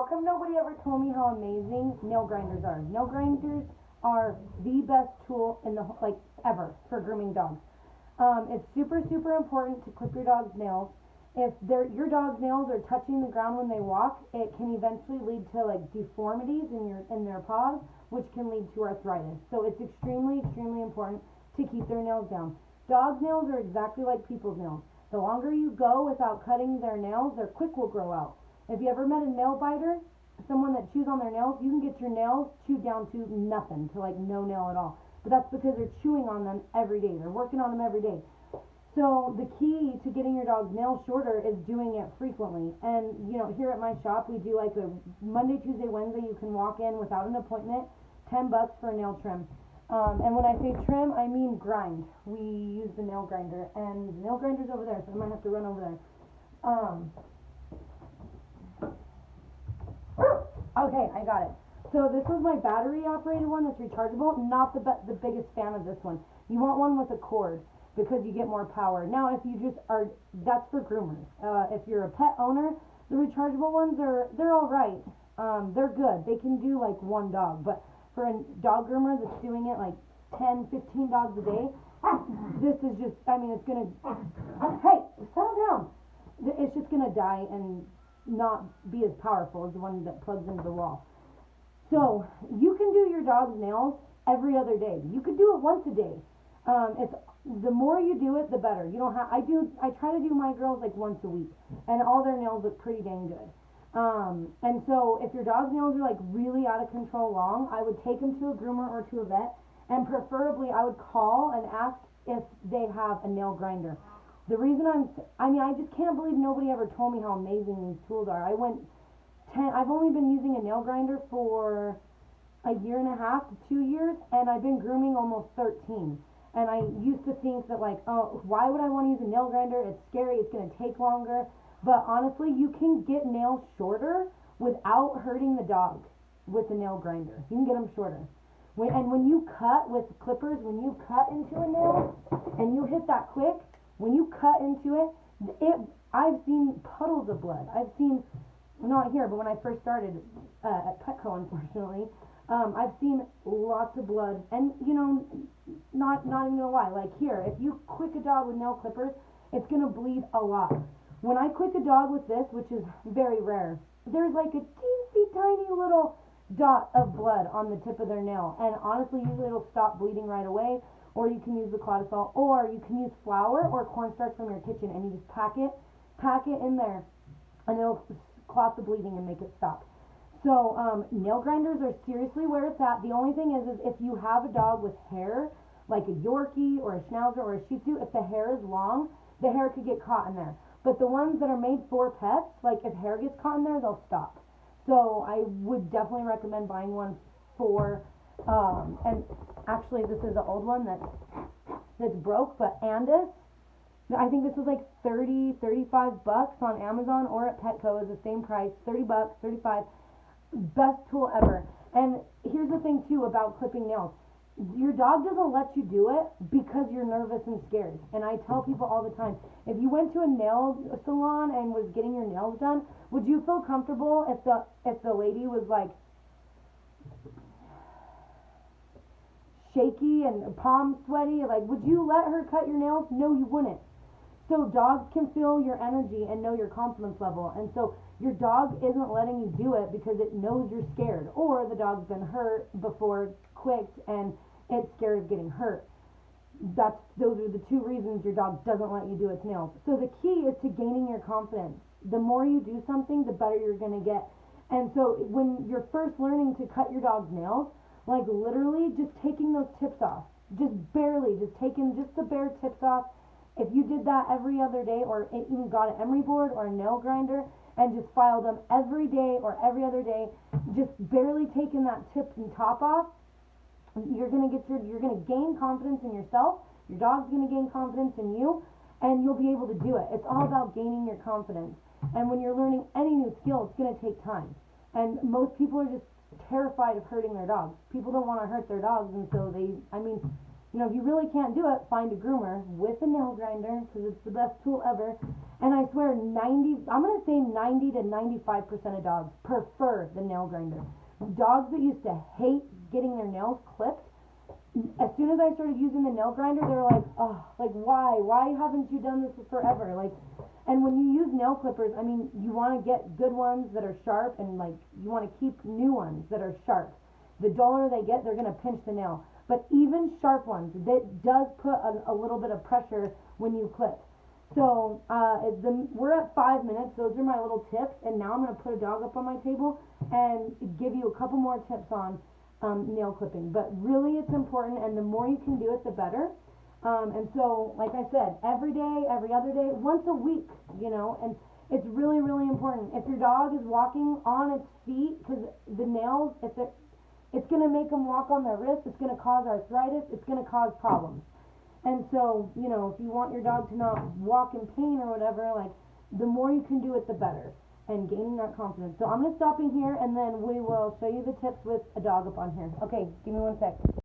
come nobody ever told me how amazing nail grinders are? Nail grinders are the best tool in the ever for grooming dogs. It's super super important to clip your dog's nails. If your dog's nails are touching the ground when they walk, it can eventually lead to deformities in their paws, which can lead to arthritis. So it's extremely extremely important to keep their nails down. Dogs' nails are exactly like people's nails. The longer you go without cutting their nails, their quick will grow out. If you ever met a nail biter, someone that chews on their nails, you can get your nails chewed down to nothing, to no nail at all. But that's because they're chewing on them every day. They're working on them every day. So the key to getting your dog's nails shorter is doing it frequently. And here at my shop, we do a Monday, Tuesday, Wednesday. You can walk in without an appointment, $10 for a nail trim. And when I say trim, I mean grind. We use the nail grinder, and the nail grinder's over there, so I might have to run over there. Okay, I got it. So this was my battery operated one that's rechargeable. Not the biggest fan of this one. You want one with a cord because you get more power. Now if you just are, that's for groomers. If you're a pet owner, the rechargeable ones they're all right. They're good. They can do one dog, but for a dog groomer that's doing it 10, 15 dogs a day, this is just, it's gonna, hey, settle down. It's just gonna die and not be as powerful as the one that plugs into the wall. So you can do your dog's nails every other day. You could do it once a day. It's the more you do it, the better. You don't have. I try to do my girls once a week, and all their nails look pretty dang good. And so if your dog's nails are really out of control long, I would take them to a groomer or to a vet, and preferably I would call and ask if they have a nail grinder. The reason I just can't believe nobody ever told me how amazing these tools are. I've only been using a nail grinder for a year and a half to 2 years, and I've been grooming almost 13. And I used to think that oh, why would I want to use a nail grinder? It's scary, it's going to take longer. But honestly, you can get nails shorter without hurting the dog with a nail grinder. You can get them shorter. When you cut with clippers, when you cut into a nail and you hit that quick, when you cut into it, I've seen puddles of blood. I've seen, not here, but when I first started at Petco, unfortunately, I've seen lots of blood. And not even gonna lie, here, if you quick a dog with nail clippers, it's gonna bleed a lot. When I quick a dog with this, which is very rare, there's a teensy tiny little dot of blood on the tip of their nail, and honestly usually it'll stop bleeding right away. Or you can use the Clodazole, or you can use flour or cornstarch from your kitchen, and you just pack it in there, and it'll clot the bleeding and make it stop. So nail grinders are seriously where it's at. The only thing is if you have a dog with hair, like a Yorkie or a Schnauzer or a Shih Tzu, if the hair is long, the hair could get caught in there. But the ones that are made for pets, if hair gets caught in there, they'll stop. So I would definitely recommend buying one for, and actually this is an old one that's broke, but Andis, I think this was $30, $35 on Amazon or at Petco is the same price, $30, $35, best tool ever. And here's the thing too about clipping nails. Your dog doesn't let you do it because you're nervous and scared. And I tell people all the time, if you went to a nail salon and was getting your nails done, would you feel comfortable if the lady was shaky and palm sweaty? Would you let her cut your nails? No, you wouldn't. So dogs can feel your energy and know your confidence level. And so your dog isn't letting you do it because it knows you're scared, or the dog's been hurt before, quicked, and it's scared of getting hurt. Those are the two reasons your dog doesn't let you do its nails. So the key is to gaining your confidence. The more you do something, the better you're going to get. And so when you're first learning to cut your dog's nails, literally just taking those tips off, just barely, just taking just the bare tips off. If you did that every other day, or even got an emery board or a nail grinder and just filed them every day or every other day, just barely taking that tip and top off, you're gonna gain confidence in yourself. Your dog's gonna gain confidence in you, and you'll be able to do it. It's all about gaining your confidence. And when you're learning any new skill, it's gonna take time. And most people are just terrified of hurting their dogs. People don't want to hurt their dogs, and so You know, if you really can't do it, find a groomer with a nail grinder, because it's the best tool ever. And I swear, I'm going to say 90 to 95% of dogs prefer the nail grinder. Dogs that used to hate getting their nails clipped, as soon as I started using the nail grinder, they were like, oh, like, why haven't you done this forever? Like, and when you use nail clippers, I mean, you want to get good ones that are sharp, and like, you want to keep new ones that are sharp. The duller they get, they're going to pinch the nail. But even sharp ones, that does put a little bit of pressure when you clip. So we're at 5 minutes. Those are my little tips, and now I'm going to put a dog up on my table and give you a couple more tips on nail clipping. But really, it's important, and the more you can do it, the better. And so, like I said, every day, every other day, once a week, you know, and it's really, really important. If your dog is walking on its feet, because the nails, it's going to make them walk on their wrists, it's going to cause arthritis, it's going to cause problems. And so, you know, if you want your dog to not walk in pain or whatever, like, the more you can do it, the better, and gaining that confidence. So I'm going to stop in here, and then we will show you the tips with a dog up on here. Okay, give me 1 sec.